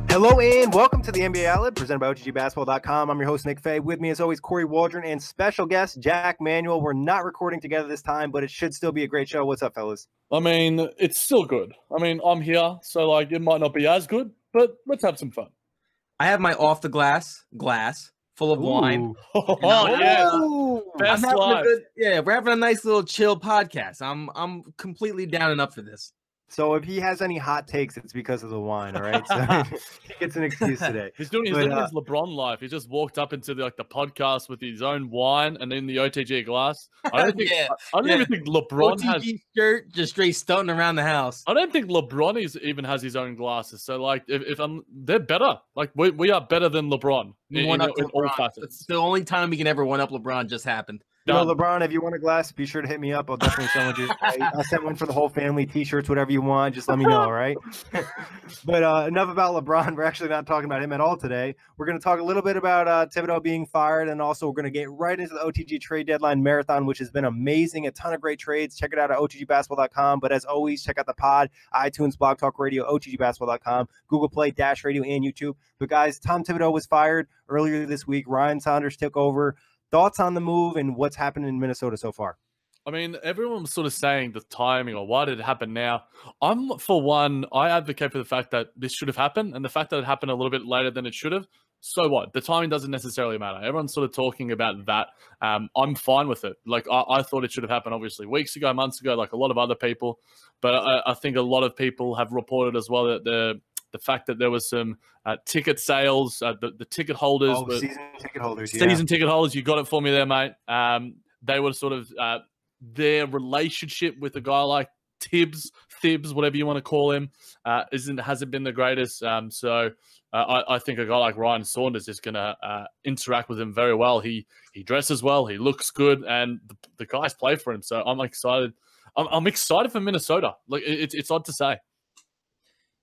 Hello and welcome to the NBA Outlet presented by OTGBasketball.com. I'm your host, Nick Fay. With me, as always, Kory, Waldron, and special guest, Jack Manuell. We're not recording together this time, but it should still be a great show. What's up, fellas? I mean, it's still good. I mean, I'm here, so, like, it might not be as good, but let's have some fun. I have my off the glass full of wine. Oh, yes. Best life. We're having a nice little chill podcast. I'm completely down and up for this. So if he has any hot takes, it's because of the wine, all right? So he gets an excuse today. He's doing his LeBron life. He just walked up into the podcast with his own wine and then the OTG glass. I don't even think LeBron OTG shirt just straight stunting around the house. I don't think LeBron even has his own glasses. So, like, if they're better. Like, we are better than LeBron in all facets. It's the only time we can ever one up LeBron just happened. You know, LeBron, if you want a glass, be sure to hit me up. I'll definitely send one. I'll send one for the whole family, T-shirts, whatever you want. Just let me know, all right? But enough about LeBron. We're actually not talking about him at all today. We're going to talk a little bit about Thibodeau being fired, and also we're going to get right into the OTG trade deadline marathon, which has been amazing. A ton of great trades. Check it out at OTGBasketball.com. But as always, check out the pod, iTunes, Blog Talk Radio, OTGBasketball.com, Google Play, Dash Radio, and YouTube. But guys, Tom Thibodeau was fired earlier this week. Ryan Saunders took over. Thoughts on the move and what's happened in Minnesota so far? I mean, everyone was sort of saying the timing or why did it happen now. For one, I advocate for the fact that this should have happened, and the fact that it happened a little bit later than it should have. So what? The timing doesn't necessarily matter. Everyone's sort of talking about that. I'm fine with it. Like, I thought it should have happened, obviously, weeks ago, months ago, like a lot of other people. But I think a lot of people have reported as well that the fact that there was some ticket sales, the ticket holders. Season ticket holders, Season ticket holders, you got it for me there, mate. They were sort of their relationship with a guy like Thibs, whatever you want to call him, hasn't been the greatest. So I think a guy like Ryan Saunders is going to interact with him very well. He dresses well, he looks good, and the guys play for him. So I'm excited. I'm excited for Minnesota. Like, it's odd to say.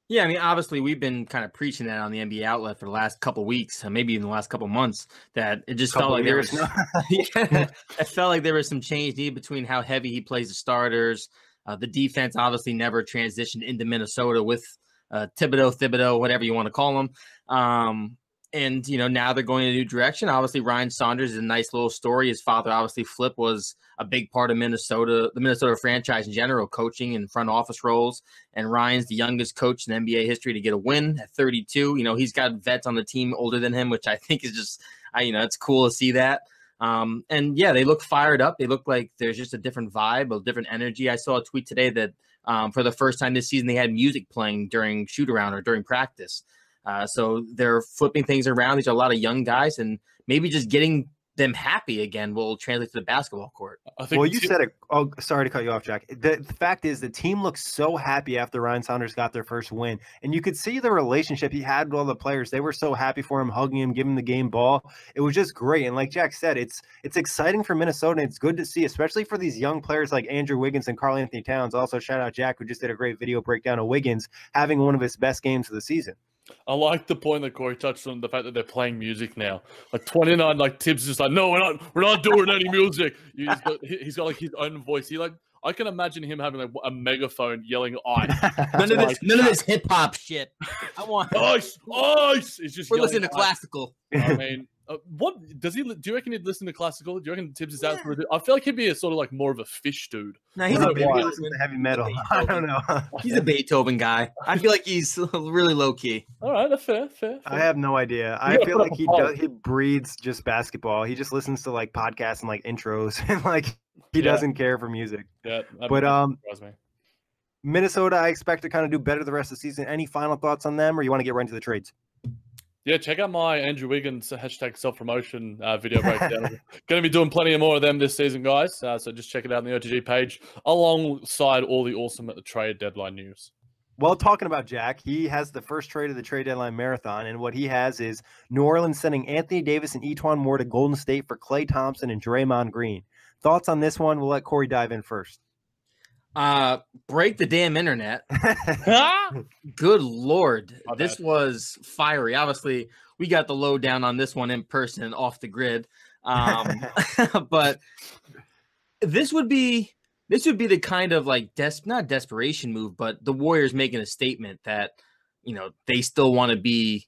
Yeah, I mean, obviously, we've been kind of preaching that on the NBA Outlet for the last couple of weeks, maybe even the last couple of months, that it just felt like there was it felt like there was some change needed between how heavy he plays the starters. The defense obviously never transitioned into Minnesota with Thibodeau, whatever you want to call him. And, you know, now they're going in a new direction. Obviously, Ryan Saunders is a nice little story. His father, obviously, Flip, was a big part of Minnesota, the Minnesota franchise in general, coaching and front office roles. And Ryan's the youngest coach in NBA history to get a win at 32. You know, he's got vets on the team older than him, which I think is just, it's cool to see that. And, yeah, they look fired up. They look like there's just a different vibe, a different energy. I saw a tweet today that for the first time this season, they had music playing during shoot-around or during practice. So they're flipping things around. These are a lot of young guys, and maybe just getting them happy again will translate to the basketball court. Well, you said it. Oh, sorry to cut you off, Jack. The fact is the team looks so happy after Ryan Saunders got their first win. And you could see the relationship he had with all the players. They were so happy for him, hugging him, giving him the game ball. It was just great. And like Jack said, it's exciting for Minnesota. And it's good to see, especially for these young players like Andrew Wiggins and Karl Anthony Towns. Also, shout out Jack, who just did a great video breakdown of Wiggins having one of his best games of the season. I like the point that Kory touched on, the fact that they're playing music now. Like 29, like Thibs is just like, no, we're not doing any music. He's got like his own voice. I can imagine him having like a megaphone yelling ice. None of this hip hop shit. I want ice. It's just we're listening to classical. I mean, what does he? Do you reckon he'd listen to classical? Do you reckon Thibs is out for it? I feel like he'd be a sort of like more of a fish dude. No, he's maybe listen to heavy metal. I don't know. He's a Beethoven guy. I feel like he's really low key. All right, that's fair. I have no idea. I feel like he breathes just basketball. He just listens to like podcasts and like intros, and like he doesn't care for music. Yeah, but Minnesota, I expect to kind of do better the rest of the season. Any final thoughts on them, or you want to get right into the trades? Yeah, check out my Andrew Wiggins hashtag self-promotion video breakdown. Going to be doing plenty more of them this season, guys. So just check it out on the OTG page, alongside all the awesome trade deadline news. Well, talking about Jack, he has the first trade of the trade deadline marathon, and what he has is New Orleans sending Anthony Davis and E'Twaun Moore to Golden State for Klay Thompson and Draymond Green. Thoughts on this one? We'll let Kory dive in first. Break the damn internet. Good Lord. This was fiery. Obviously, we got the lowdown on this one in person, off the grid. But this would be the kind of like not desperation move, but the Warriors making a statement that, you know, they still want to be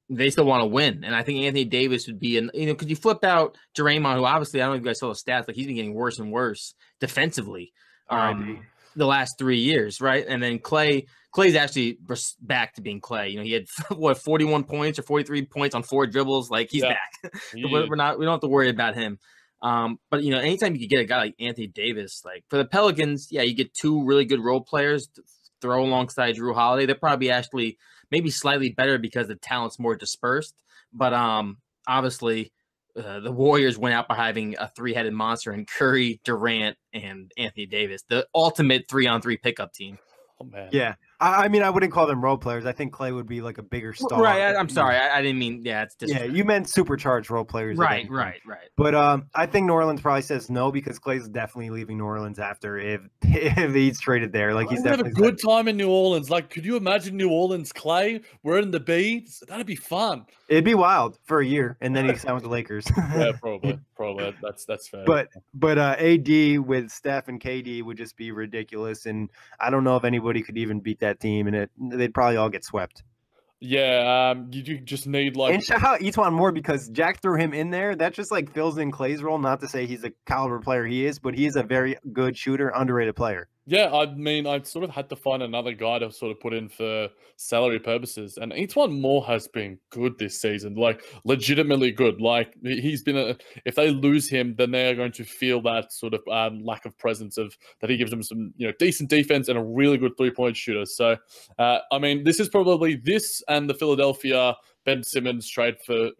they still want to win. And I think Anthony Davis would be, you know, because you flip out Draymond, who obviously, I don't know if you guys saw the stats, like he's been getting worse and worse defensively the last 3 years, right? And then Clay's actually back to being Clay. You know, he had 41 points or 43 points on 4 dribbles. Like he's back. So we don't have to worry about him. But you know, anytime you could get a guy like Anthony Davis, like for the Pelicans, yeah, you get 2 really good role players to throw alongside Drew Holiday. They're probably actually maybe slightly better because the talent's more dispersed. But obviously, the Warriors went out by having a 3-headed monster in Curry, Durant, and Anthony Davis, the ultimate 3-on-3 pickup team. Oh man, yeah. I mean, I wouldn't call them role players. I think Clay would be like a bigger star. Right. I'm sorry. I didn't mean. Yeah, it's just. Yeah, you meant supercharged role players. Right. But I think New Orleans probably says no because Clay's definitely leaving New Orleans after if he's traded there. Like he's definitely had a good time in New Orleans. Like, could you imagine New Orleans Clay? We're in the B. That'd be fun. It'd be wild for a year, and then he signed with the Lakers. Yeah, probably. That's fair. But AD with Steph and KD would just be ridiculous, and I don't know if anybody could even beat that team, and they'd probably all get swept. Yeah, you just need like. And shout out Etuan more because Jack threw him in there. That just like fills in Clay's role. Not to say he's the caliber player he is, but he is a very good shooter, underrated player. Yeah, I mean, I sort of had to find another guy to sort of put in for salary purposes, and Etuan Moore has been good this season, like legitimately good. Like he's been if they lose him, then they are going to feel that sort of lack of presence of that he gives them some, you know, decent defense and a really good 3-point shooter. So, I mean, this is probably this and the Philadelphia Ben Simmons trade for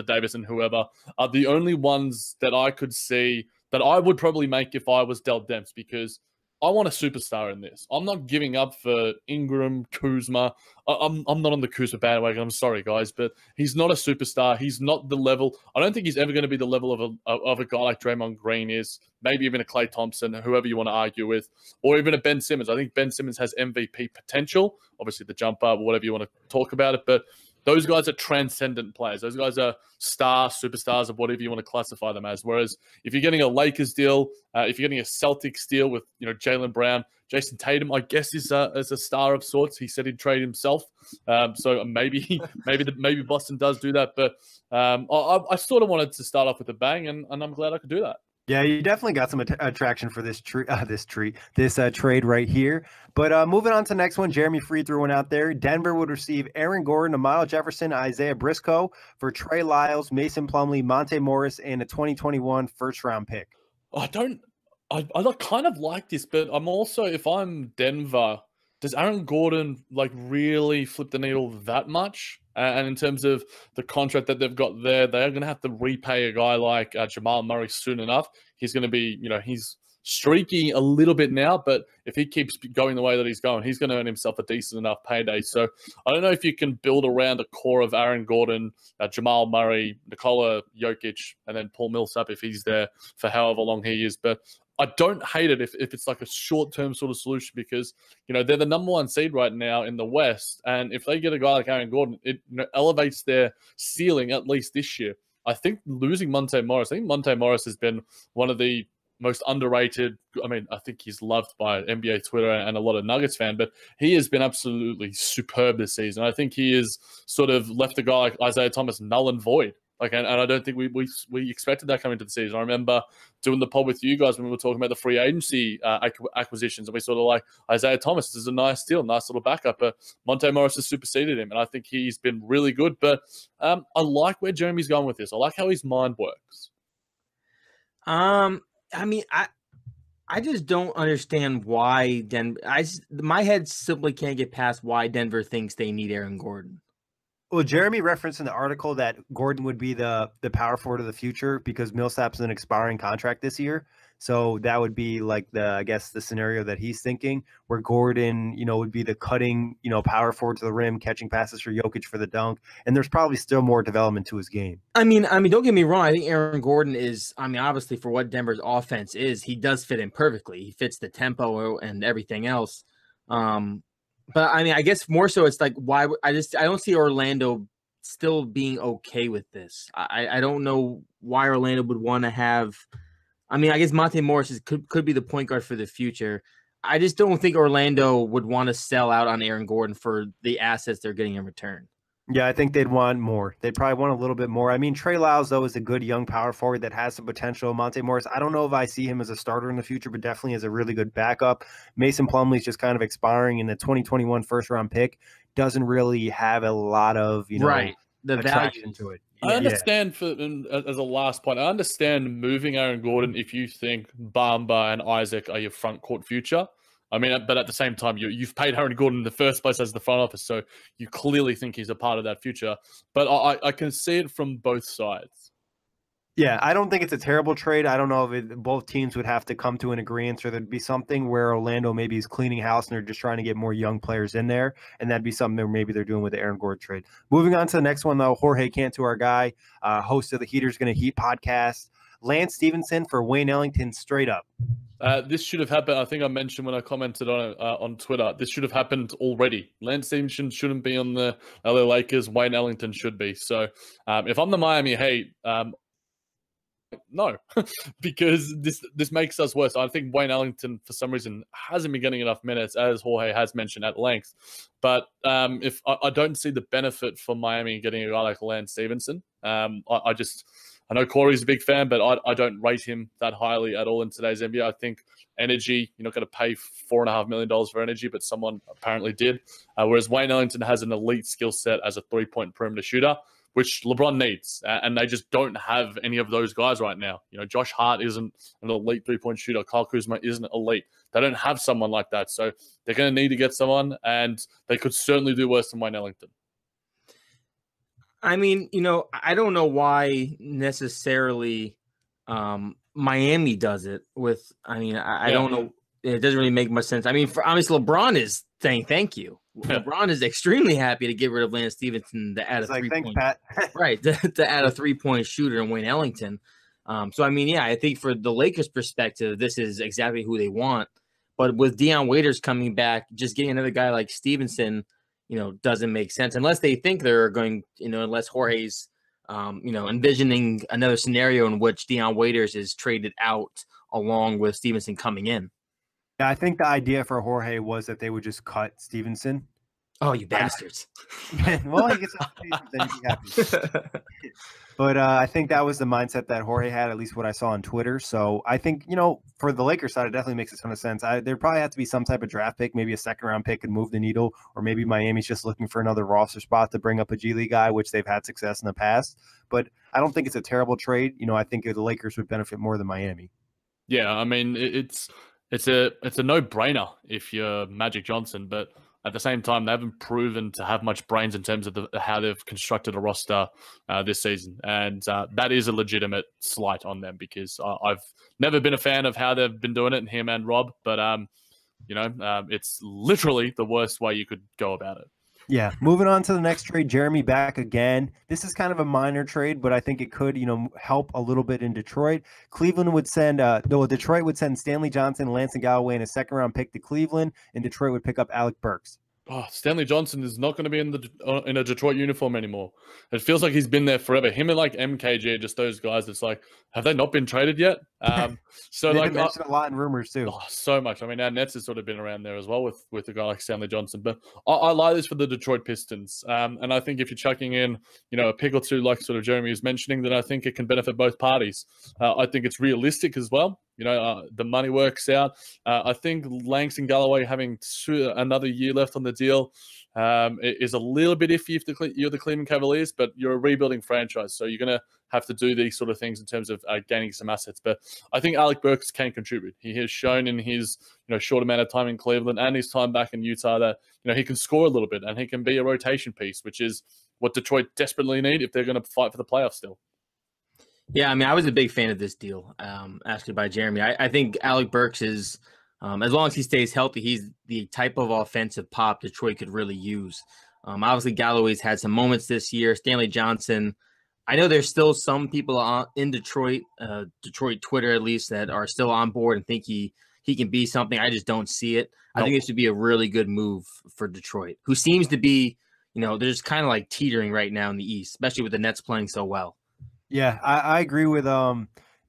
Davis and whoever are the only ones that I could see that I would probably make if I was Del Demps, because I want a superstar in this. I'm not giving up for Ingram, Kuzma. I'm not on the Kuzma bandwagon. I'm sorry, guys, but he's not a superstar. He's not the level. I don't think he's ever going to be the level of a guy like Draymond Green is. Maybe even a Klay Thompson, whoever you want to argue with, or even a Ben Simmons. I think Ben Simmons has MVP potential. Obviously, the jumper, whatever you want to talk about it, but those guys are transcendent players. Those guys are superstars of whatever you want to classify them as. Whereas if you're getting a Lakers deal, if you're getting a Celtics deal with, you know, Jaylen Brown, Jason Tatum, I guess is a star of sorts. He said he'd trade himself, so maybe Boston does do that. But I sort of wanted to start off with a bang, and I'm glad I could do that. Yeah, you definitely got some attraction for this trade right here. But moving on to the next one, Jeremy Free threw one out there. Denver would receive Aaron Gordon, Amile Jefferson, Isaiah Briscoe for Trey Lyles, Mason Plumlee, Monte Morris, and a 2021 first-round pick. I kind of like this, but I'm also, if I'm Denver, does Aaron Gordon like really flip the needle that much? And in terms of the contract that they've got there, they are going to have to repay a guy like Jamal Murray soon enough. He's going to be, you know, he's streaky a little bit now, but if he keeps going the way that he's going, he's going to earn himself a decent enough payday. So I don't know if you can build around a core of Aaron Gordon, Jamal Murray, Nikola Jokic, and then Paul Millsap if he's there for however long he is. But I don't hate it if it's like a short-term sort of solution because, you know, they're the number 1 seed right now in the West. And if they get a guy like Aaron Gordon, it, you know, elevates their ceiling at least this year. I think losing Monte Morris, I think Monte Morris has been one of the most underrated. I mean, I think he's loved by NBA Twitter and a lot of Nuggets fan, but he has been absolutely superb this season. I think he has sort of left a guy like Isaiah Thomas null and void. Like, and I don't think we expected that coming into the season. I remember doing the pod with you guys when we were talking about the free agency acquisitions, and we sort of like Isaiah Thomas is a nice deal, nice little backup. But Monte Morris has superseded him, and I think he's been really good. But I like where Jeremy's going with this. I like how his mind works. I mean, I just don't understand why Denver. My head simply can't get past why Denver thinks they need Aaron Gordon. Well, Jeremy referenced in the article that Gordon would be the power forward of the future because Millsap's an expiring contract this year. So that would be like the scenario that he's thinking where Gordon, you know, would be the cutting, you know, power forward to the rim, catching passes for Jokic for the dunk. And there's probably still more development to his game. I mean, don't get me wrong. I think Aaron Gordon is, I mean, obviously for what Denver's offense is, he does fit in perfectly. He fits the tempo and everything else. But I mean, I guess more so it's like why I don't see Orlando still being okay with this. I don't know why Orlando would want to have I mean, I guess Monte Morris could be the point guard for the future. I just don't think Orlando would want to sell out on Aaron Gordon for the assets they're getting in return. Yeah, I think they'd want more. They'd probably want a little bit more. I mean, Trey Lyles, though, is a good young power forward that has some potential. Monte Morris, I don't know if I see him as a starter in the future, but definitely as a really good backup. Mason Plumlee's just kind of expiring in the 2021 first-round pick. Doesn't really have a lot of, the attraction to it. I understand, as a last point, I understand moving Aaron Gordon if you think Bamba and Isaac are your front court future. I mean, but at the same time, you've paid Aaron Gordon in the first place as the front office, so you clearly think he's a part of that future. But I can see it from both sides. Yeah, I don't think it's a terrible trade. I don't know if both teams would have to come to an agreement, or there'd be something where Orlando maybe is cleaning house and they're just trying to get more young players in there, and that'd be something that maybe they're doing with the Aaron Gordon trade. Moving on to the next one, though, Jorge Cantu, our guy, host of the Heaters Gonna Heat podcast. Lance Stevenson for Wayne Ellington straight up. This should have happened. I think I mentioned when I commented on it on Twitter. This should have happened already. Lance Stevenson shouldn't be on the LA Lakers. Wayne Ellington should be. So if I'm the Miami Heat, no, because this makes us worse. I think Wayne Ellington, for some reason, hasn't been getting enough minutes, as Jorge has mentioned at length. But if I don't see the benefit for Miami getting a guy like Lance Stevenson, I know Kory's a big fan, but I don't rate him that highly at all in today's NBA. I think energy, you're not going to pay $4.5 million for energy, but someone apparently did. Whereas Wayne Ellington has an elite skill set as a three-point perimeter shooter, which LeBron needs. And they just don't have any of those guys right now. Josh Hart isn't an elite three-point shooter. Kyle Kuzma isn't elite. They don't have someone like that. So they're going to need to get someone, and they could certainly do worse than Wayne Ellington. I mean, I don't know why necessarily Miami does it with, I don't know. It doesn't really make much sense. I mean, obviously LeBron is saying thank you. Yeah. LeBron is extremely happy to get rid of Lance Stevenson to add thanks, Pat. Right, to add a three-point shooter in Wayne Ellington. So, I mean, I think for the Lakers' perspective, this is exactly who they want. But with Dion Waiters coming back, just getting another guy like Stevenson, doesn't make sense unless they think they're going, unless Jorge's, envisioning another scenario in which Dion Waiters is traded out along with Stevenson coming in. Yeah, I think the idea for Jorge was that they would just cut Stevenson. Oh, you bastards. Well, I guess then you'd be happy. But I think that was the mindset that Jorge had, at least what I saw on Twitter. So I think, for the Lakers side, it definitely makes a ton of sense. There probably have to be some type of draft pick, maybe a second-round pick could move the needle, or maybe Miami's just looking for another roster spot to bring up a G League guy, which they've had success in the past. But I don't think it's a terrible trade. I think the Lakers would benefit more than Miami. Yeah, I mean, it's a no-brainer if you're Magic Johnson, but at the same time, they haven't proven to have much brains in terms of how they've constructed a roster this season. And that is a legitimate slight on them, because I've never been a fan of how they've been doing it, and him and Rob. But, it's literally the worst way you could go about it. Yeah. Moving on to the next trade, Jeremy back again. This is kind of a minor trade, but I think it could, help a little bit in Detroit. Cleveland would send, Detroit would send Stanley Johnson, Lance Galloway, and a second-round pick to Cleveland, and Detroit would pick up Alec Burks. Oh, Stanley Johnson is not going to be in a Detroit uniform anymore. It feels like he's been there forever. Him and like MKG, just those guys. It's like, have they not been traded yet? So like mentioned a lot in rumors too. Oh, so much. I mean, our Nets has sort of been around there as well with a guy like Stanley Johnson. But I like this for the Detroit Pistons. And I think if you're chucking in, a pick or two, like sort of Jeremy was mentioning, then I think it can benefit both parties. I think it's realistic as well. The money works out. I think Langston Galloway having another year left on the deal is a little bit iffy if you're the Cleveland Cavaliers, but you're a rebuilding franchise, so you're going to have to do these sort of things in terms of gaining some assets. But I think Alec Burks can contribute. He has shown in his short amount of time in Cleveland and his time back in Utah that he can score a little bit, and he can be a rotation piece, which is what Detroit desperately need if they're going to fight for the playoffs still. Yeah, I mean, I was a big fan of this deal, actually, by Jeremy. I think Alec Burks is, as long as he stays healthy, he's the type of offensive pop Detroit could really use. Obviously, Galloway's had some moments this year. Stanley Johnson, I know there's still some people in Detroit, Detroit Twitter at least, that are still on board and think he can be something. I just don't see it. Nope. I think this would be a really good move for Detroit, who seems to be, they're just kind of like teetering right now in the East, especially with the Nets playing so well. Yeah, I agree with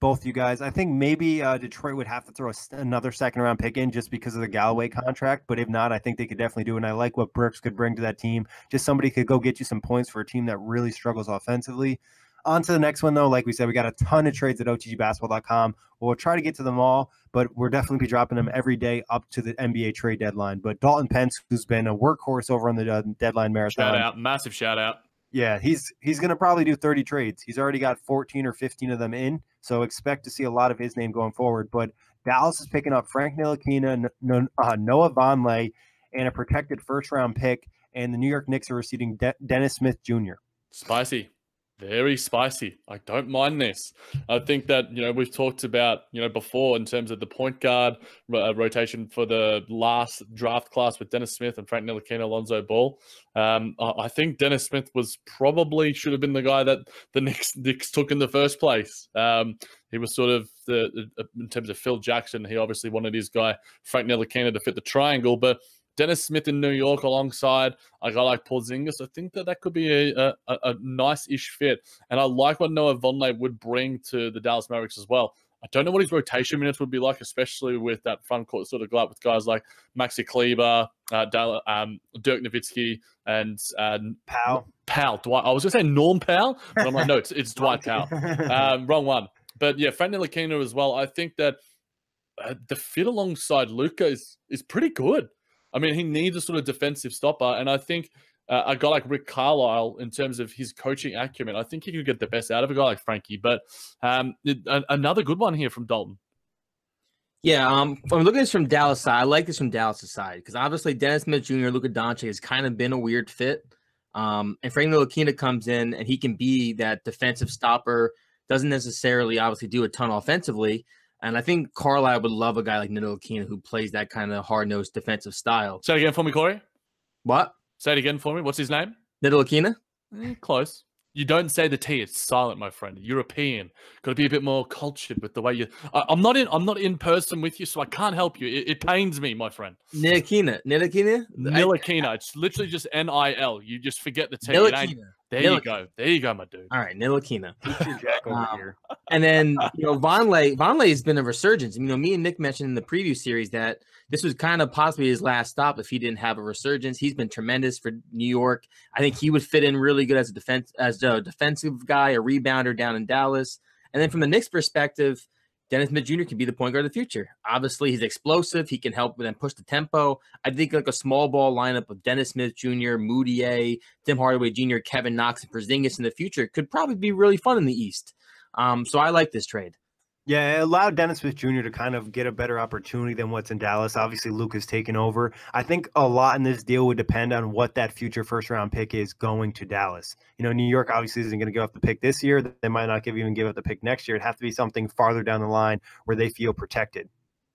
both you guys. I think maybe Detroit would have to throw another second-round pick in just because of the Galloway contract. But if not, I think they could definitely do it. And I like what Brooks could bring to that team. Just somebody could go get you some points for a team that really struggles offensively. On to the next one, though. Like we said, we got a ton of trades at OTGbasketball.com. We'll try to get to them all, but we're definitely be dropping them every day up to the NBA trade deadline. But Dalton Pence, who's been a workhorse over on the deadline marathon. Shout out. Massive shout out. Yeah, he's going to probably do 30 trades. He's already got 14 or 15 of them in, so expect to see a lot of his name going forward. But Dallas is picking up Frank Ntilikina, Noah Vonleh, and a protected first-round pick, and the New York Knicks are receiving Dennis Smith Jr. Spicy. Very spicy. I don't mind this. I think that, we've talked about, before in terms of the point guard rotation for the last draft class with Dennis Smith and Frank Ntilikina, Alonzo Ball. I think Dennis Smith should have been the guy that the Knicks took in the first place. He was sort of in terms of Phil Jackson, he obviously wanted his guy, Frank Ntilikina, to fit the triangle, but Dennis Smith in New York alongside a guy like Porzingis, I think that could be a nice-ish fit. And I like what Noah Vonleh would bring to the Dallas Mavericks as well. I don't know what his rotation minutes would be like, especially with that front court sort of glut with guys like Maxi Kleber, Dirk Nowitzki, and Powell. Dwight. I was going to say Norm Powell, but I'm like, no, it's Dwight Powell. Wrong one. But yeah, Frank Ntilikina as well. I think that the fit alongside Luka is pretty good. I mean, he needs a sort of defensive stopper, and I think a guy like Rick Carlisle, in terms of his coaching acumen, I think he could get the best out of a guy like Frankie. But another good one here from Dalton. Yeah, I'm looking at this from Dallas side. I like this from Dallas' side because obviously Dennis Smith Jr., Luka Doncic has kind of been a weird fit. And Frank Ntilikina comes in, and he can be that defensive stopper, doesn't necessarily obviously do a ton offensively. And I think Carlisle would love a guy like Ntilikina who plays that kind of hard-nosed defensive style. Say it again for me, Kory. What? Say it again for me. What's his name? Ntilikina? Close. You don't say the T. It's silent, my friend. European. Got to be a bit more cultured with the way you. I'm not in person with you, so I can't help you. It pains me, my friend. Ntilikina. It's literally just Nil. You just forget the T. There you go, my dude. All right, Ntilikina. And then Vonleh has been a resurgence. Me and Nick mentioned in the preview series that this was kind of possibly his last stop if he didn't have a resurgence. He's been tremendous for New York. I think he would fit in really good as a defensive guy, a rebounder down in Dallas. And then from the Knicks' perspective, Dennis Smith Jr. can be the point guard of the future. Obviously, he's explosive. He can help them push the tempo. I think like a small ball lineup of Dennis Smith Jr., Moutier, Tim Hardaway Jr., Kevin Knox, and Porzingis in the future could probably be really fun in the East. So I like this trade. Yeah, it allowed Dennis Smith Jr. to kind of get a better opportunity than what's in Dallas. Obviously, Luka's taken over. I think a lot in this deal would depend on what that future first-round pick is going to Dallas. New York obviously isn't going to give up the pick this year. They might not even give up the pick next year. It'd have to be something farther down the line where they feel protected,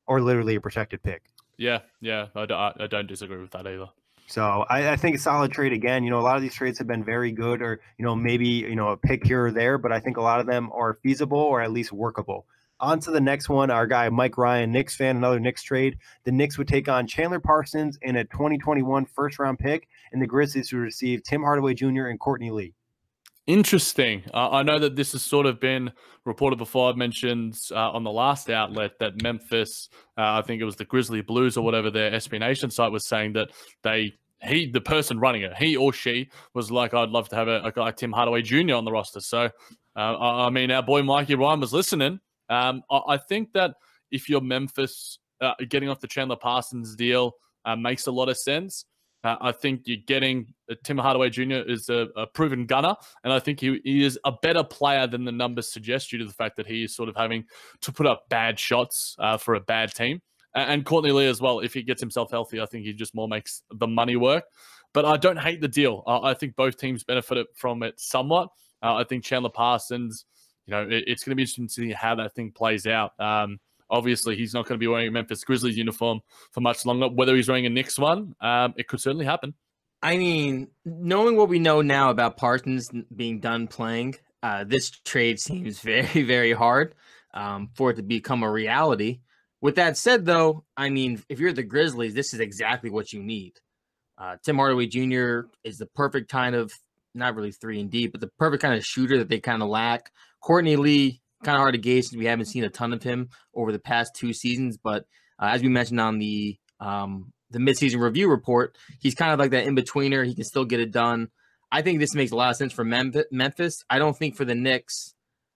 or literally a protected pick. Yeah, I don't disagree with that either. So I think a solid trade again. A lot of these trades have been very good, or maybe a pick here or there, but I think a lot of them are feasible or at least workable. On to the next one, our guy Mike Ryan, Knicks fan, another Knicks trade. The Knicks would take on Chandler Parsons and a 2021 first-round pick, and the Grizzlies would receive Tim Hardaway Jr. and Courtney Lee. Interesting. I know that this has sort of been reported before. I've mentioned on the last outlet that Memphis, I think it was the Grizzly Blues or whatever their SB Nation site was saying that the person running it, he or she was like, I'd love to have a guy like Tim Hardaway Jr. on the roster. So, I mean, our boy Mikey Ryan was listening. I think that if you're Memphis, getting off the Chandler Parsons deal makes a lot of sense. I think you're getting Tim Hardaway Jr. is a proven gunner, and I think he is a better player than the numbers suggest due to the fact that he is sort of having to put up bad shots for a bad team. And Courtney Lee as well, if he gets himself healthy, I think he just more makes the money work. But I don't hate the deal. I think both teams benefited from it somewhat. I think Chandler Parsons, it's going to be interesting to see how that thing plays out. Obviously, he's not going to be wearing a Memphis Grizzlies uniform for much longer. Whether he's wearing a Knicks one, it could certainly happen. I mean, knowing what we know now about Parsons being done playing, this trade seems very, very hard for it to become a reality. With that said, though, I mean, if you're the Grizzlies, this is exactly what you need. Tim Hardaway Jr. is the perfect kind of, not really 3-and-D, but the perfect kind of shooter that they kind of lack. Courtney Lee kind of hard to gauge since we haven't seen a ton of him over the past 2 seasons. But as we mentioned on the midseason review report, he's kind of like that in-betweener. He can still get it done. I think this makes a lot of sense for Memphis. I don't think for the Knicks.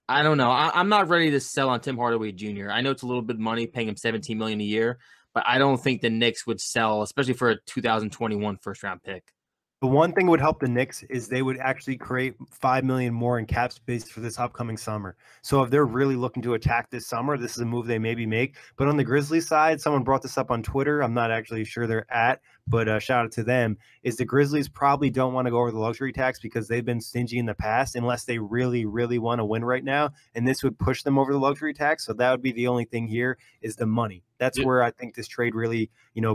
I don't know. I'm not ready to sell on Tim Hardaway Jr. I know it's a little bit of money, paying him $17 million a year, but I don't think the Knicks would sell, especially for a 2021 first-round pick. The one thing that would help the Knicks is they would actually create $5 million more in cap space for this upcoming summer. So if they're really looking to attack this summer, this is a move they maybe make. But on the Grizzlies side, someone brought this up on Twitter. I'm not actually sure they're at, but shout out to them. Is the Grizzlies probably don't want to go over the luxury tax because they've been stingy in the past unless they really, really want to win right now. And this would push them over the luxury tax. So that would be the only thing here is the money. That's where I think this trade really,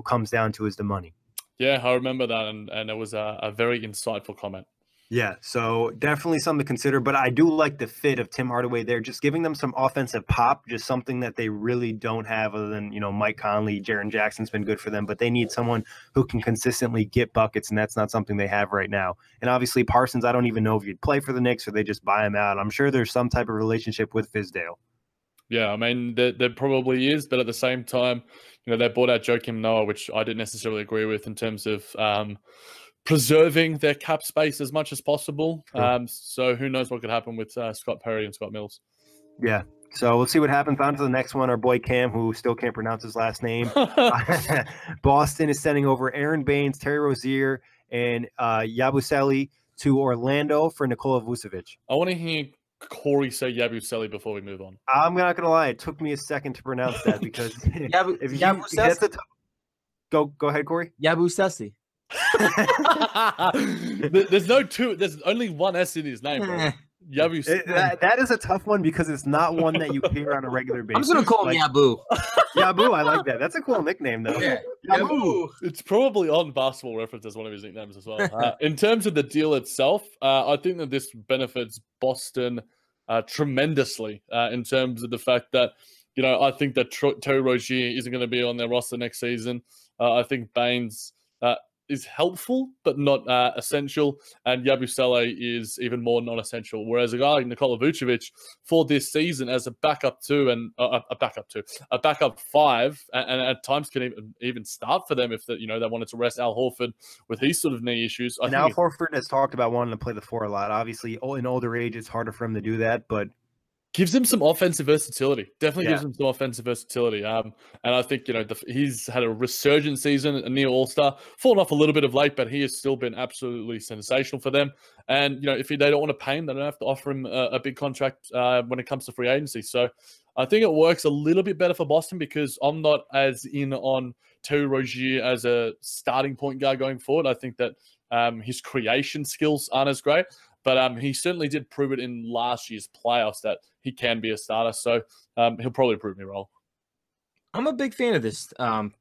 comes down to is the money. Yeah, I remember that, and it was a very insightful comment. Yeah, so definitely something to consider, but I do like the fit of Tim Hardaway there, just giving them some offensive pop, just something that they really don't have other than, Mike Conley, Jaren Jackson's been good for them, but they need someone who can consistently get buckets, and that's not something they have right now. And obviously Parsons, I don't even know if he'd play for the Knicks or they just buy him out. I'm sure there's some type of relationship with Fizdale. Yeah, I mean, there probably is, but at the same time, they bought out Joakim Noah, which I didn't necessarily agree with in terms of preserving their cap space as much as possible. Sure. So who knows what could happen with Scott Perry and Scott Mills. Yeah, so we'll see what happens. On to the next one, our boy Cam, who still can't pronounce his last name. Boston is sending over Aaron Baines, Terry Rozier, and Yabusele to Orlando for Nikola Vucevic. I want to hear Kory say Yabusele before we move on. I'm not gonna lie; it took me a second to pronounce that because go ahead, Kory. Yabusele. There's only one S in his name, bro. Yabusele. That is a tough one because it's not one that you hear on a regular basis. I'm just gonna call him Yabu. Yabu, I like that. That's a cool nickname, though. Yeah. Yabu. It's probably on Basketball Reference as one of his nicknames as well. In terms of the deal itself, I think that this benefits Boston tremendously in terms of the fact that, I think that Terry Rozier isn't going to be on their roster next season. I think Baines is helpful, but not essential. And Yabusele is even more non-essential. Whereas a guy like Nikola Vucevic for this season as a backup 2 and a backup 5, and at times can even start for them if they wanted to rest Al Horford with his sort of knee issues. And Al Horford has talked about wanting to play the 4 a lot. Obviously, in older age, it's harder for him to do that, but gives him some offensive versatility. Definitely gives him some offensive versatility. And I think, he's had a resurgent season, a near all-star, fallen off a little bit of late, but he has still been absolutely sensational for them. And, if they don't want to pay him, they don't have to offer him a big contract when it comes to free agency. So I think it works a little bit better for Boston because I'm not as in on Terry Rozier as a starting point guard going forward. I think that his creation skills aren't as great. But he certainly did prove it in last year's playoffs that he can be a starter. So he'll probably prove me wrong. I'm a big fan of this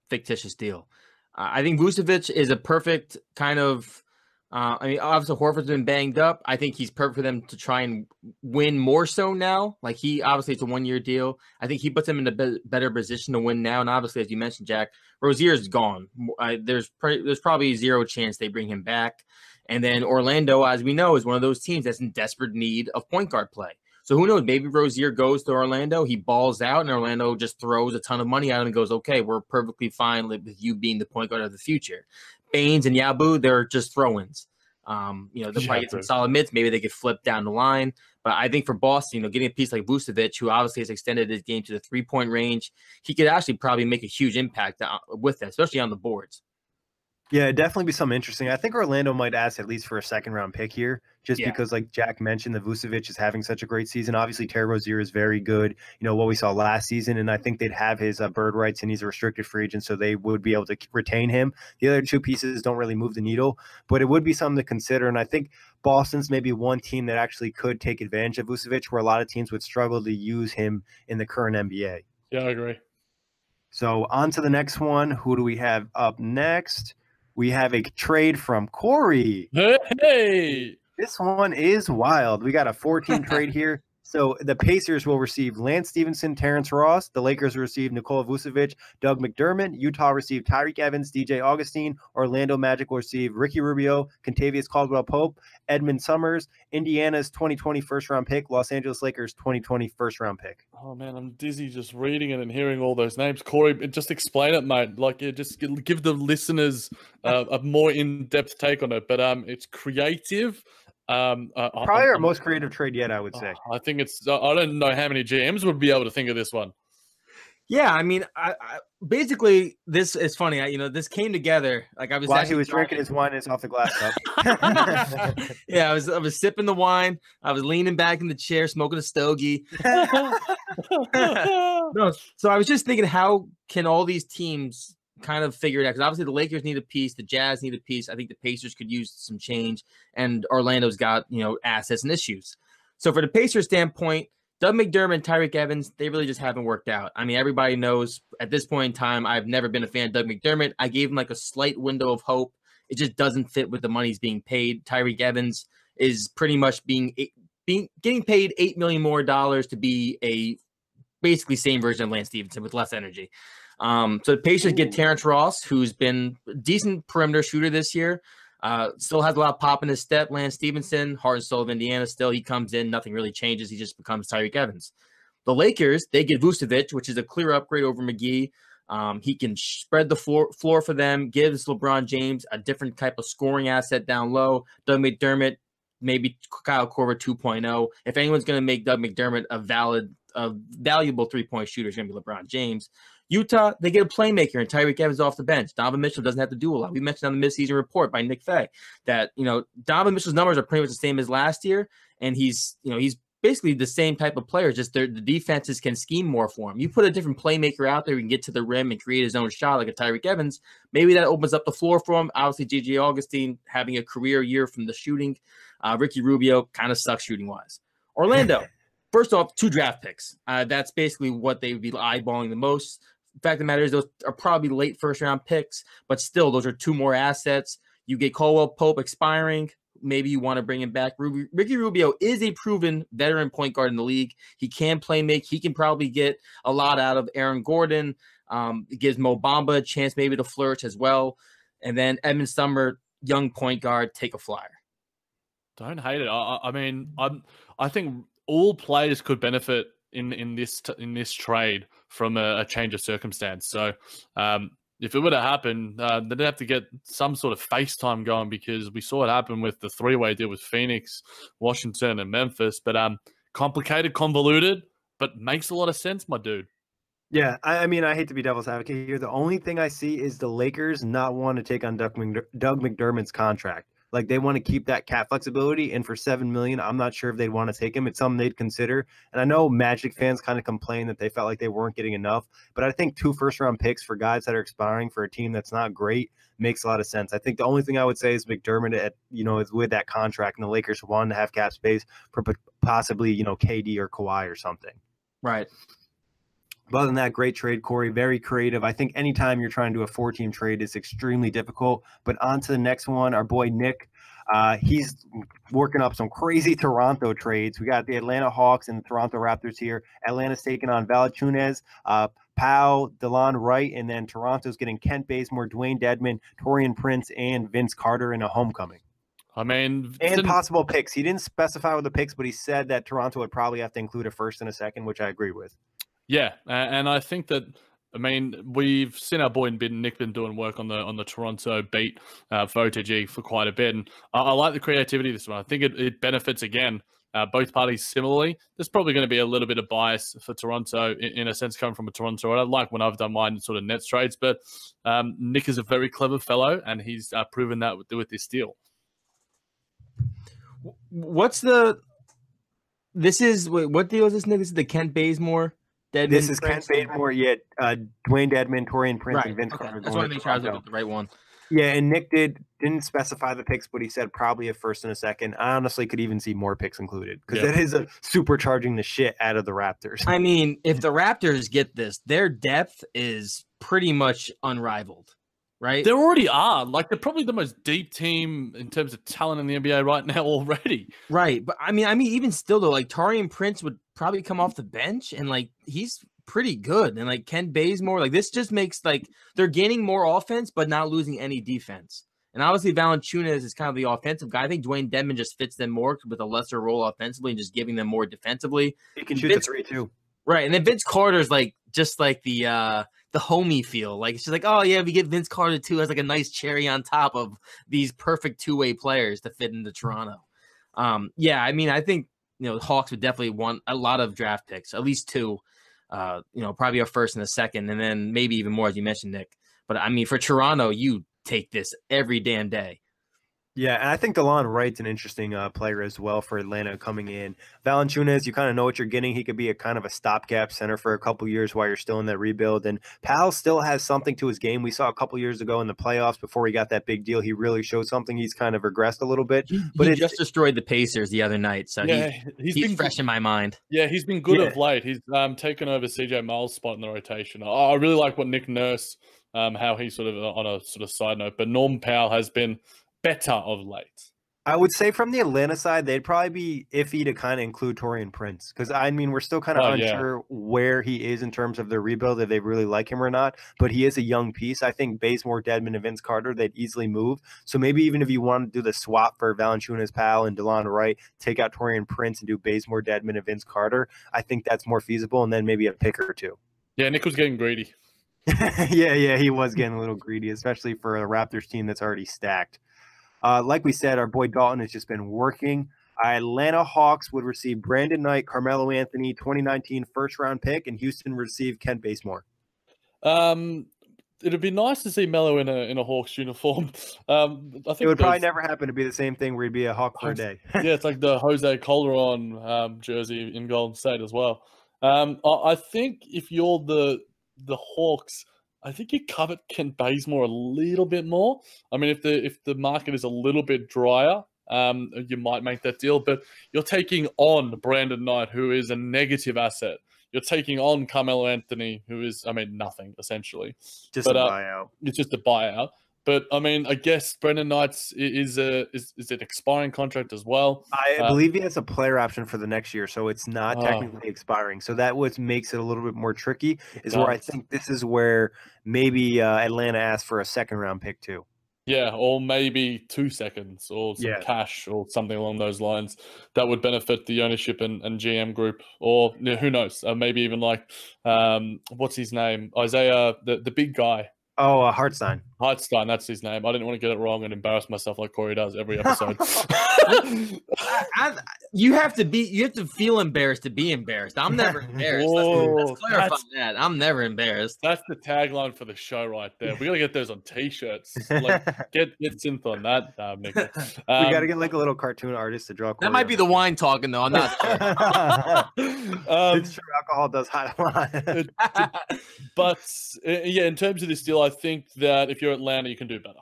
fictitious deal. I think Vucevic is a perfect kind of obviously Horford's been banged up. I think he's perfect for them to try and win more so now. Like obviously it's a 1-year deal. I think he puts them in a better position to win now. And obviously, as you mentioned, Jack, Rozier is gone. There's probably zero chance they bring him back. And then Orlando, as we know, is one of those teams that's in desperate need of point guard play. So who knows? Maybe Rozier goes to Orlando, he balls out, and Orlando just throws a ton of money at him and goes, okay, we're perfectly fine with you being the point guard of the future. Baines and Yabu, they're just throw-ins. They'll probably get some solid mids. Maybe they could flip down the line. But I think for Boston, getting a piece like Vucevic, who obviously has extended his game to the three-point range, he could actually probably make a huge impact with that, especially on the boards. Yeah, it'd definitely be something interesting. I think Orlando might ask at least for a second-round pick here, just because, like Jack mentioned, the Vucevic is having such a great season. Obviously, Terry Rozier is very good, what we saw last season, and I think they'd have his bird rights, and he's a restricted free agent, so they would be able to retain him. The other 2 pieces don't really move the needle, but it would be something to consider, and I think Boston's maybe one team that actually could take advantage of Vucevic, where a lot of teams would struggle to use him in the current NBA. Yeah, I agree. So on to the next one. Who do we have up next? We have a trade from Kory. Hey! This one is wild. We got a 14 trade here. So the Pacers will receive Lance Stevenson, Terrence Ross. The Lakers will receive Nikola Vucevic, Doug McDermott. Utah will receive Tyreke Evans, DJ Augustine. Orlando Magic will receive Ricky Rubio, Kentavious Caldwell-Pope, Edmund Summers. Indiana's 2020 first-round pick. Los Angeles Lakers 2020 first-round pick. Oh, man, I'm dizzy just reading it and hearing all those names. Kory, just explain it, mate. Like, just give the listeners a more in-depth take on it. But it's creative. Probably our most creative trade yet, I would say. I think it's. I don't know how many GMs would be able to think of this one. Yeah, I mean, I basically this is funny. This came together. Like I was while he was drinking his wine, it's off the glass cup. Yeah, I was sipping the wine. I was leaning back in the chair, smoking a stogie. No, so I was just thinking, how can all these teams kind of figure it out? Because obviously the Lakers need a piece, the Jazz need a piece. I think the Pacers could use some change, and Orlando's got assets and issues. So for the Pacers standpoint, Doug McDermott and Tyreke Evans, they really just haven't worked out. I mean, everybody knows at this point in time, I've never been a fan of Doug McDermott. I gave him like a slight window of hope. It just doesn't fit with the money he's being paid. Tyreke Evans is pretty much getting paid $8 million more to be a basically same version of Lance Stevenson with less energy. So the Pacers get Terrence Ross, who's been a decent perimeter shooter this year. Still has a lot of pop in his step. Lance Stevenson, heart and soul of Indiana still. He comes in, nothing really changes. He just becomes Tyreke Evans. The Lakers, they get Vucevic, which is a clear upgrade over McGee. He can spread the floor for them, gives LeBron James a different type of scoring asset down low. Doug McDermott, maybe Kyle Korver 2.0. If anyone's going to make Doug McDermott a valuable three-point shooter, it's going to be LeBron James. Utah, they get a playmaker and Tyreke Evans off the bench. Donovan Mitchell doesn't have to do a lot. We mentioned on the midseason report by Nick Fay that, Donovan Mitchell's numbers are pretty much the same as last year. And he's basically the same type of player, just the defenses can scheme more for him. You put a different playmaker out there who can get to the rim and create his own shot like a Tyreke Evans, maybe that opens up the floor for him. Obviously, DJ Augustine having a career year from the shooting. Ricky Rubio kind of sucks shooting-wise. Orlando, first off, 2 draft picks. That's basically what they would be eyeballing the most. The fact of the matter is those are probably late first-round picks, but still, those are 2 more assets. You get Caldwell-Pope expiring. Maybe you want to bring him back. Ricky Rubio is a proven veteran point guard in the league. He can play make. He can probably get a lot out of Aaron Gordon. It gives Mo Bamba a chance maybe to flourish as well. And then Edmund Sumner, young point guard, take a flyer. Don't hate it. I mean, I think all players could benefit in this trade from a change of circumstance. So if it were to happen, they'd have to get some sort of FaceTime going, because we saw it happen with the 3-way deal with Phoenix, Washington, and Memphis. But complicated, convoluted, but makes a lot of sense, my dude. Yeah, I mean, I hate to be devil's advocate here. The only thing I see is the Lakers not want to take on Doug McDermott's contract. Like, they want to keep that cap flexibility, and for $7 million, I'm not sure if they'd want to take him. It's something they'd consider. And I know Magic fans kind of complain that they felt like they weren't getting enough, but I think 2 first-round picks for guys that are expiring for a team that's not great makes a lot of sense. I think the only thing I would say is McDermott, is with that contract, and the Lakers wanted to have cap space for possibly, KD or Kawhi or something. Right. But other than that, great trade, Kory. Very creative. I think anytime you're trying to do a 4-team trade, it's extremely difficult. But on to the next one, our boy Nick. He's working up some crazy Toronto trades. We got the Atlanta Hawks and the Toronto Raptors here. Atlanta's taking on Valanciunas, Powell, DeLon Wright, and then Toronto's getting Kent Bazemore, Dwayne Dedmon, Taurean Prince, and Vince Carter in a homecoming. I mean, and possible picks. He didn't specify with the picks, but he said that Toronto would probably have to include a first and a second, which I agree with. Yeah, and I think that, I mean, we've seen our boy Nick been doing work on the Toronto beat for OTG for quite a bit, and I like the creativity this one. I think it benefits, again, both parties similarly. There's probably going to be a little bit of bias for Toronto in a sense, coming from a Toronto. I don't like when I've done mine sort of Nets trades, but Nick is a very clever fellow, and he's proven that with this deal. What deal is this, Nick? This is the Kent Bazemore? This is Kent Bazemore, Dwayne Dedmon, Taurean Prince, right. And Vince Okay. Carter. That's why I make sure I was looking at the right one. Yeah, and Nick didn't specify the picks, but he said probably a first and a second. I honestly could even see more picks included, because that is a supercharging the shit out of the Raptors. I mean, if the Raptors get this, their depth is pretty much unrivaled, right? They already are. Like, they're probably the most deep team in terms of talent in the NBA right now already. Right. But I mean, even still though, like Taurean Prince would probably come off the bench, and like he's pretty good. And like Ken Bazemore, like this just makes like they're gaining more offense, but not losing any defense. And obviously Valanciunas is kind of the offensive guy. I think Dwayne Dedmon just fits them more with a lesser role offensively and just giving them more defensively. He can shoot the three too. Right. And then Vince Carter's like just like the homie feel. Like it's just like, oh yeah, we get Vince Carter too as like a nice cherry on top of these perfect two-way players to fit into Toronto. Yeah, I mean, I think the Hawks would definitely want a lot of draft picks, at least two. Probably a first and a second, and then maybe even more, as you mentioned, Nick. But I mean, for Toronto, you take this every damn day. Yeah, and I think DeLon Wright's an interesting player as well for Atlanta coming in. Valanciunas, you kind of know what you're getting. He could be a kind of a stopgap center for a couple years while you're still in that rebuild. And Powell still has something to his game. We saw a couple years ago in the playoffs before he got that big deal. He really showed something. He's kind of regressed a little bit. But he just destroyed the Pacers the other night, so yeah, he's been fresh in my mind. Yeah, he's been good of late. He's taken over CJ Miles' spot in the rotation. I really like what Nick Nurse, how he sort of on a sort of side note, but Norman Powell has been better of late. I would say from the Atlanta side, they'd probably be iffy to kind of include Taurean Prince because, I mean, we're still kind of unsure where he is in terms of their rebuild, if they really like him or not, but he is a young piece. I think Bazemore, Dedmon, and Vince Carter, they'd easily move. So maybe even if you want to do the swap for Valanciunas, Powell, and DeLon Wright, take out Taurean Prince and do Bazemore, Dedmon, and Vince Carter, I think that's more feasible, and then maybe a pick or two. Yeah, Nick was getting greedy. yeah, he was getting a little greedy, especially for a Raptors team that's already stacked. Like we said, our boy Dalton has just been working. Atlanta Hawks would receive Brandon Knight, Carmelo Anthony, 2019 first-round pick, and Houston receive Kent Bazemore. It'd be nice to see Melo in a Hawks uniform. I think it would probably never happen to be the same thing where he'd be a Hawk for a day. Yeah, it's like the Jose Calderon jersey in Golden State as well. I think if you're the Hawks, I think you covet Kent Bazemore a little bit more. I mean, if the market is a little bit drier, you might make that deal. But you're taking on Brandon Knight, who is a negative asset. You're taking on Carmelo Anthony, who is, I mean, nothing essentially. Just a buyout. It's just a buyout. But I mean, I guess Brandon Knight's is an expiring contract as well. I believe he has a player option for the next year, so it's not technically expiring. So that what makes it a little bit more tricky. Where I think this is where maybe Atlanta asked for a second-round pick too. Yeah, or maybe 2 seconds or some cash or something along those lines that would benefit the ownership and GM group, or who knows, maybe even like what's his name, Isaiah, the big guy. Oh, Hartenstein. Hartenstein, that's his name. I didn't want to get it wrong and embarrass myself like Kory does every episode. You have to feel embarrassed to be embarrassed. I'm never embarrassed. Let's clarify that. I'm never embarrassed. That's the tagline for the show right there. We gotta get those on t-shirts. Like get synth on that, Nick. We gotta get like a little cartoon artist to draw. That might be the wine talking though. I'm not sure. It's true. Alcohol does hide a lot. But yeah, in terms of this deal, I think that if you're Atlanta, you can do better.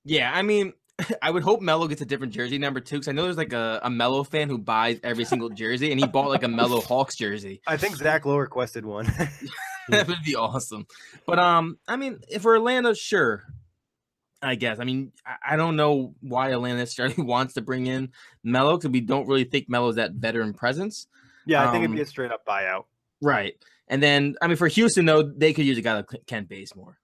Yeah, I mean, I would hope Melo gets a different jersey number 2, because I know there's like a Melo fan who buys every single jersey, and he bought like a Melo Hawks jersey. I think Zach Lowe requested one. That would be awesome. But I mean, if for Atlanta, sure, I guess. I mean, I don't know why Atlanta necessarily wants to bring in Melo, because we don't really think Melo's that veteran presence. Yeah, I think it'd be a straight up buyout. Right. And then, I mean, for Houston, though, they could use a guy like Kent Bazemore.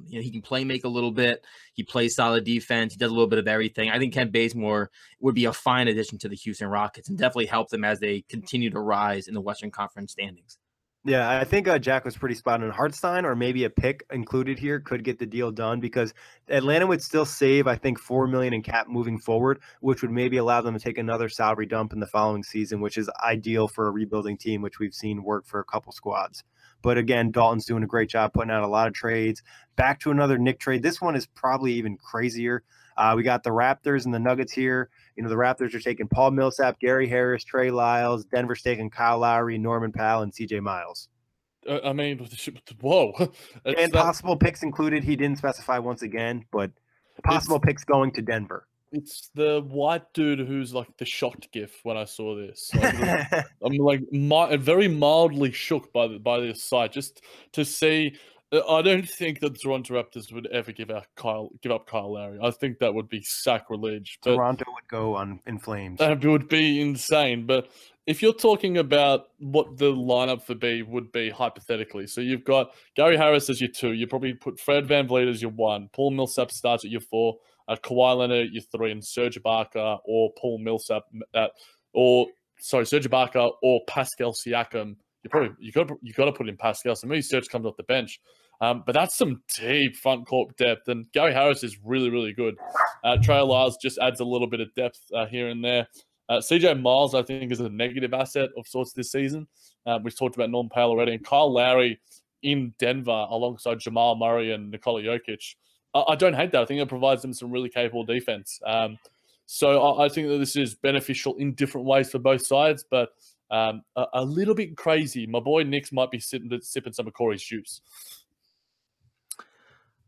He can play make a little bit. He plays solid defense. He does a little bit of everything. I think Kent Bazemore would be a fine addition to the Houston Rockets and definitely help them as they continue to rise in the Western Conference standings. Yeah, I think Jack was pretty spot on. Hartenstein or maybe a pick included here could get the deal done, because Atlanta would still save, I think, $4 million in cap moving forward, which would maybe allow them to take another salary dump in the following season, which is ideal for a rebuilding team, which we've seen work for a couple squads. But again, Dalton's doing a great job putting out a lot of trades. Back to another Nick trade. This one is probably even crazier. We got the Raptors and the Nuggets here. You know, the Raptors are taking Paul Millsap, Gary Harris, Trey Lyles. Denver's taking Kyle Lowry, Norman Powell, and CJ Miles. I mean, whoa. And possible picks included. He didn't specify once again, but possible picks going to Denver. It's the white dude who's like the shocked gif when I saw this. Like, I'm like very mildly shook by this site, just to see I don't think the Toronto Raptors would ever give up Kyle Lowry. I think that would be sacrilege. But Toronto would go in flames. that would be insane. But if you're talking about what the lineup would be hypothetically, so you've got Gary Harris as your 2. You probably put Fred VanVleet as your 1. Paul Millsap starts at your 4. Kawhi Leonard at your 3, and Serge Ibaka or Paul Millsap Serge Ibaka or Pascal Siakam. You got to put in Pascal. So maybe Serge comes off the bench. But that's some deep front court depth, and Gary Harris is really, really good. Trey Lyles just adds a little bit of depth here and there. CJ Miles, I think, is a negative asset of sorts this season. We've talked about Norm Powell already, and Kyle Lowry in Denver alongside Jamal Murray and Nikola Jokic. I don't hate that. I think it provides them some really capable defense. So I think that this is beneficial in different ways for both sides, but a little bit crazy. My boy Nick's might be sipping some of Kory's juice.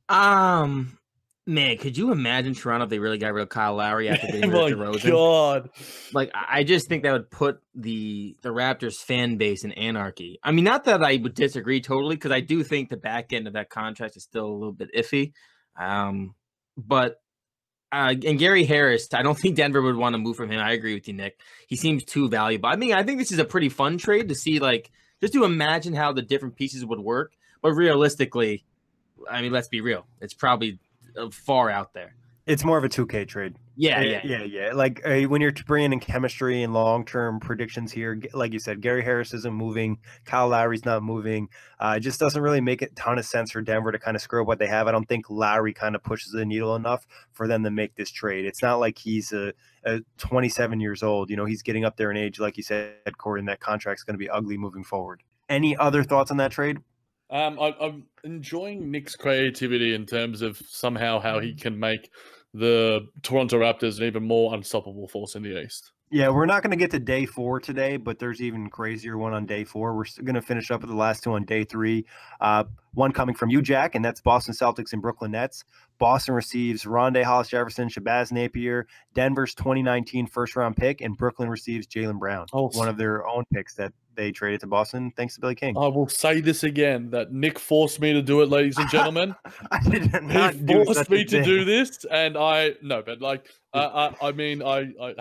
Man, could you imagine Toronto if they really got rid of Kyle Lowry after getting rid of DeRozan? God. Like, I just think that would put the Raptors fan base in anarchy. I mean, not that I would disagree totally, because I do think the back end of that contract is still a little bit iffy. But and Gary Harris, I don't think Denver would want to move from him. I agree with you, Nick. He seems too valuable. I mean, I think this is a pretty fun trade to see, like, just to imagine how the different pieces would work. But realistically, I mean, let's be real. It's probably far out there. It's more of a 2K trade. Yeah. Like when you're bringing in chemistry and long-term predictions here, like you said, Gary Harris isn't moving. Kyle Lowry's not moving. It just doesn't really make a ton of sense for Denver to kind of screw up what they have. I don't think Lowry kind of pushes the needle enough for them to make this trade. It's not like he's a 27 years old. You know, he's getting up there in age, like you said, Kory, and that contract's going to be ugly moving forward. Any other thoughts on that trade? I'm enjoying Nick's creativity in terms of somehow how he can make the Toronto Raptors an even more unstoppable force in the East. Yeah, we're not going to get to day 4 today, but there's even crazier one on day 4. We're going to finish up with the last 2 on day 3. One coming from you, Jack, and that's Boston Celtics and Brooklyn Nets. Boston receives Rondé Hollis-Jefferson, Shabazz Napier, Denver's 2019 first-round pick, and Brooklyn receives Jaylen Brown, one of their own picks that they traded to Boston thanks to Billy King. I will say this again, that Nick forced me to do it, ladies and gentlemen. I did not he forced me to do this, and I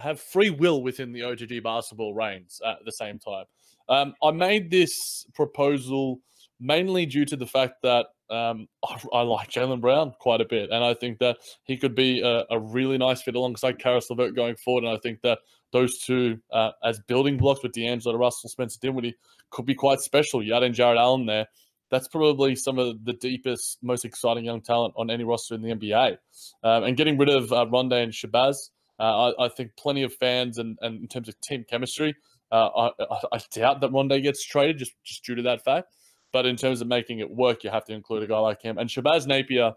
have free will within the OTG basketball reigns at the same time. I made this proposal mainly due to the fact that I like Jaylen Brown quite a bit, and I think that he could be a really nice fit alongside Karis LeVert going forward, and I think that those two as building blocks with D'Angelo Russell, Spencer Dinwiddie could be quite special. You add in Jared Allen there. That's probably some of the deepest, most exciting young talent on any roster in the NBA. And getting rid of Rondé and Shabazz, I think plenty of fans and in terms of team chemistry, I doubt that Rondé gets traded just due to that fact. But in terms of making it work, you have to include a guy like him. And Shabazz Napier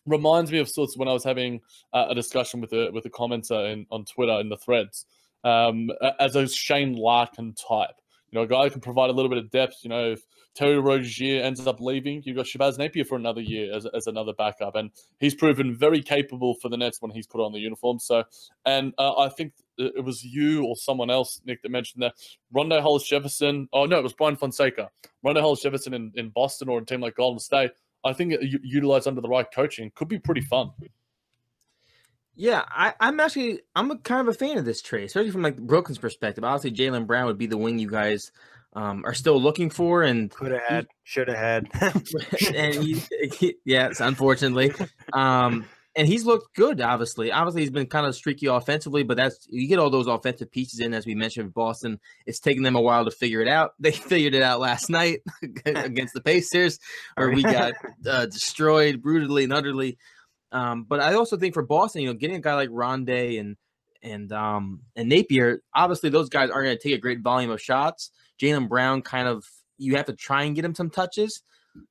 reminds me of sorts when I was having a discussion with a commenter on Twitter in the threads as a Shane Larkin type. You know, a guy who can provide a little bit of depth. You know, if Terry Rozier ends up leaving, you've got Shabazz Napier for another year as another backup. And he's proven very capable for the Nets when he's put on the uniform. So, and I think it was you or someone else, Nick, that mentioned that Rondé Hollis-Jefferson. Oh, no, it was Brian Fonseca. Rondé Hollis-Jefferson in Boston or a team like Golden State, I think utilized under the right coaching could be pretty fun. Yeah, I'm a kind of a fan of this trade, especially from like Brooklyn's perspective. Obviously, Jaylen Brown would be the wing you guys are still looking for, and could have had, should have had, and yes, unfortunately, and he's looked good. Obviously, he's been kind of streaky offensively, but that's you get all those offensive pieces in, as we mentioned with Boston. It's taken them a while to figure it out. They figured it out last night against the Pacers, where we got destroyed brutally and utterly. But I also think for Boston, you know, getting a guy like Rondé and Napier, obviously those guys aren't going to take a great volume of shots. Jaylen Brown, kind of, you have to try and get him some touches.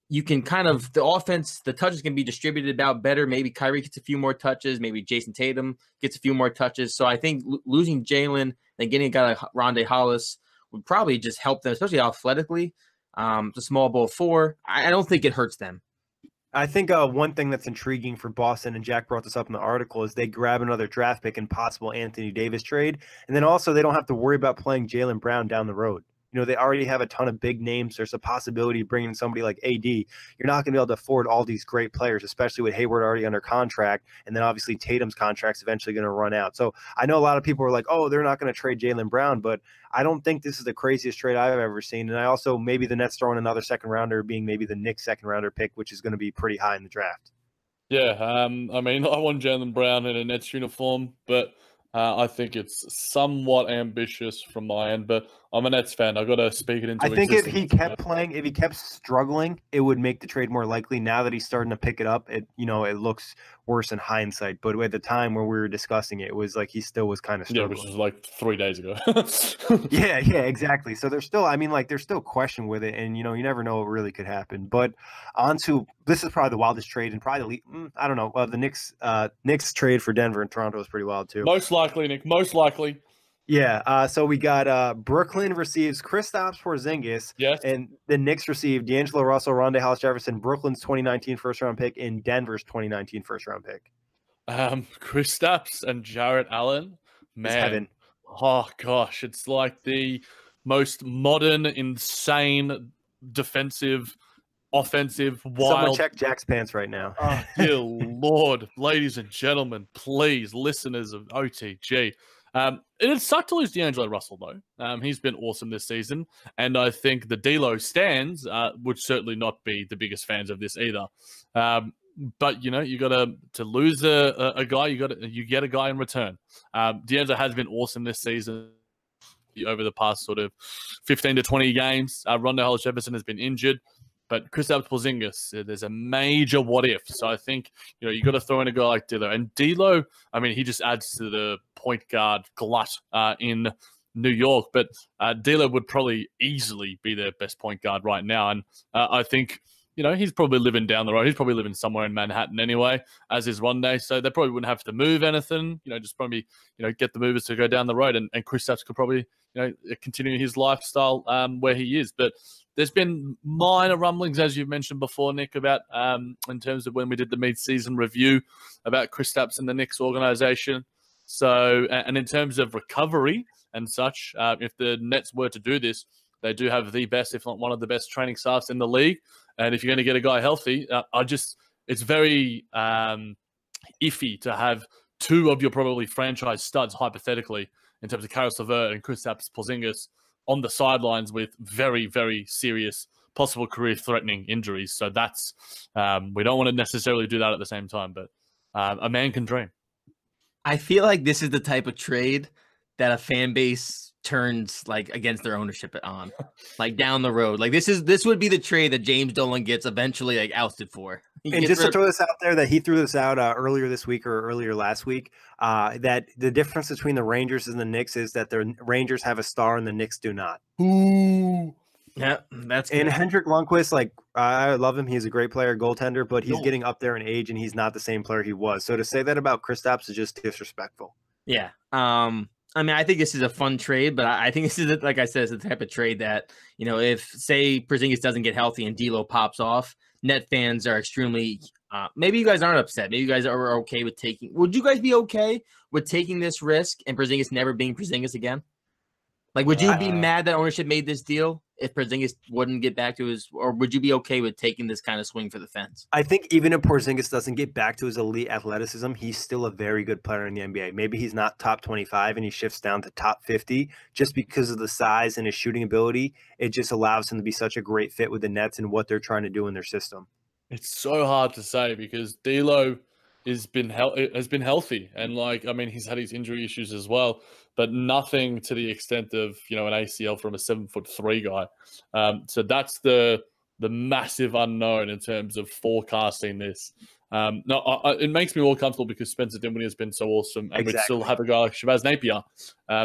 You can kind of, the offense, the touches can be distributed about better. Maybe Kyrie gets a few more touches. Maybe Jason Tatum gets a few more touches. So I think losing Jaylen and getting a guy like Rondé Hollis would probably just help them, especially athletically. The small ball 4, I don't think it hurts them. I think one thing that's intriguing for Boston, and Jack brought this up in the article, is they grab another draft pick and possible Anthony Davis trade. And then also they don't have to worry about playing Jaylen Brown down the road. You know, they already have a ton of big names. There's a possibility of bringing somebody like AD. You're not going to be able to afford all these great players, especially with Hayward already under contract. And then obviously Tatum's contract's eventually going to run out. So I know a lot of people are like, oh, they're not going to trade Jaylen Brown, but I don't think this is the craziest trade I've ever seen. And I also, maybe the Nets throwing another second rounder, being maybe the Knicks second rounder pick, which is going to be pretty high in the draft. Yeah, I mean, I want Jaylen Brown in a Nets uniform, but I think it's somewhat ambitious from my end. But I'm a Nets fan. I got to speak it into I think existence. if he kept playing, if he kept struggling, it would make the trade more likely. Now that he's starting to pick it up, it looks worse in hindsight. But at the time when we were discussing it, it was like he still was kind of struggling. Yeah, which was like 3 days ago. yeah, exactly. So there's still, there's still question with it, and you never know what really could happen. But this is probably the wildest trade, and probably I don't know. Well, the Knicks trade for Denver and Toronto was pretty wild too. Most likely, Nick. Most likely. Yeah, so we got Brooklyn receives Kristaps Porzingis, yes, and the Knicks received D'Angelo Russell, Rondae Hollis-Jefferson, Brooklyn's 2019 first-round pick, and Denver's 2019 first-round pick. Kristaps and Jarrett Allen, man, it's heaven. Oh gosh, it's like the most modern, insane, defensive, offensive, wild. Someone check Jack's pants right now. Oh, dear Lord, ladies and gentlemen, please, listeners of OTG. It sucked to lose D'Angelo Russell, though. He's been awesome this season, and I think the D-Lo stands would certainly not be the biggest fans of this either. But you got to lose a guy, you get a guy in return. D'Angelo has been awesome this season over the past sort of 15 to 20 games. Rondae Hollis-Jefferson has been injured. But Kristaps Porzingis, there's a major what if. So I think, you got to throw in a guy like D'Lo. And D'Lo, he just adds to the point guard glut in New York. But D'Lo would probably easily be their best point guard right now. And I think, he's probably living down the road. He's probably living somewhere in Manhattan anyway, as is Rondae. So they probably wouldn't have to move anything. Just probably, get the movers to go down the road. And Kristaps could probably, continue his lifestyle where he is. But there's been minor rumblings, as you've mentioned before, Nick, about in terms of when we did the mid-season review about Kristaps and the Knicks organization. So, and in terms of recovery and such, if the Nets were to do this, they do have the best, if not one of the best training staffs in the league. And if you're going to get a guy healthy, it's very iffy to have two of your probably franchise studs, hypothetically, in terms of Caris LeVert and Kristaps Porzingis, on the sidelines with very, very serious, possible career-threatening injuries. So that's we don't want to necessarily do that at the same time, but a man can dream. I feel like this is the type of trade that a fan base turns like against their ownership on, like down the road. Like this would be the trade that James Dolan gets eventually like ousted for. And just to throw this out there, that he threw this out earlier this week or earlier last week, that the difference between the Rangers and the Knicks is that the Rangers have a star and the Knicks do not. Ooh. Yeah, that's good. And Hendrik Lundqvist, like, I love him. He's a great player, goaltender, but he's getting up there in age, and he's not the same player he was. So to say that about Kristaps is just disrespectful. Yeah. I think this is a fun trade, but I think this is, like I said, it's the type of trade that, if, say, Porzingis doesn't get healthy and D'Lo pops off, Net fans are extremely maybe you guys aren't upset. Maybe you guys are okay with taking – would you guys be okay with taking this risk and Porzingis never being Porzingis again? Like, would you be mad that ownership made this deal if Porzingis wouldn't get back to his – or would you be okay with taking this kind of swing for the fence? I think even if Porzingis doesn't get back to his elite athleticism, he's still a very good player in the NBA. Maybe he's not top 25 and he shifts down to top 50 just because of the size and his shooting ability. It just allows him to be such a great fit with the Nets and what they're trying to do in their system. It's so hard to say because D'Lo has been healthy, and he's had his injury issues as well, but nothing to the extent of an ACL from a 7'3" guy. So that's the massive unknown in terms of forecasting this. It makes me more comfortable because Spencer Dinwiddie has been so awesome, and we still have a guy like Shabazz Napier.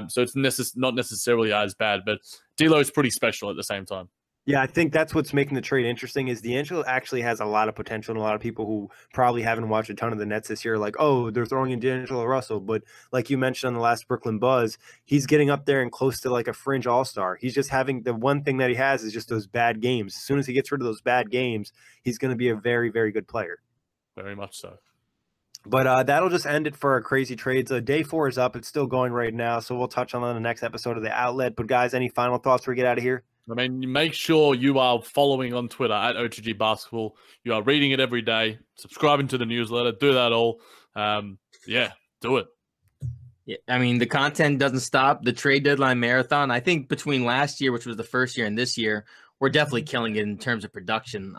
So it's not necessarily as bad, but D'Lo is pretty special at the same time. Yeah, I think that's what's making the trade interesting is D'Angelo actually has a lot of potential, and a lot of people who probably haven't watched a ton of the Nets this year are like, oh, they're throwing in D'Angelo Russell. But like you mentioned on the last Brooklyn Buzz, he's getting up there and close to like a fringe all-star. He's just having the one thing that he has is just those bad games. As soon as he gets rid of those bad games, he's going to be a very, very good player. Very much so. But that'll just end it for our crazy trades. Day 4 is up. It's still going right now, so we'll touch on the next episode of the Outlet. But guys, any final thoughts before we get out of here? I mean, you make sure you are following on Twitter at OTG Basketball. You are reading it every day, subscribing to the newsletter. Do that all. Yeah, do it. Yeah, I mean, the content doesn't stop. The trade deadline marathon, I think between last year, which was the first year, and this year, we're definitely killing it in terms of production.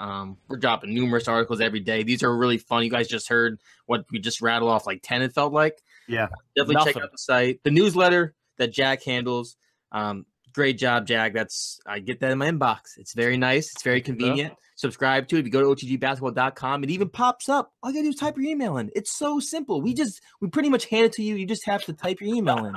We're dropping numerous articles every day. These are really fun. You guys just heard what we just rattled off, like 10, it felt like. Yeah. Definitely check out the site. The newsletter that Jack handles. Great job, Jack. I get that in my inbox. It's very nice. It's very convenient. Yeah. Subscribe to it. If you go to otgbasketball.com, it even pops up. All you gotta do is type your email in. It's so simple. We pretty much hand it to you. You just have to type your email in.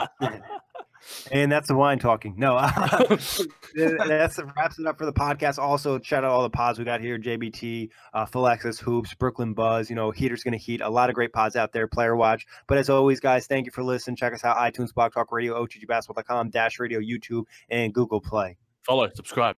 And that's the wine talking. No, that wraps it up for the podcast. Also, shout out all the pods we got here: JBT, Full Access Hoops, Brooklyn Buzz. Heater's gonna heat. A lot of great pods out there. Player Watch. But as always, guys, thank you for listening. Check us out: iTunes, Blog Talk Radio, OTGBasketball.com, Dash Radio, YouTube, and Google Play. Follow, subscribe.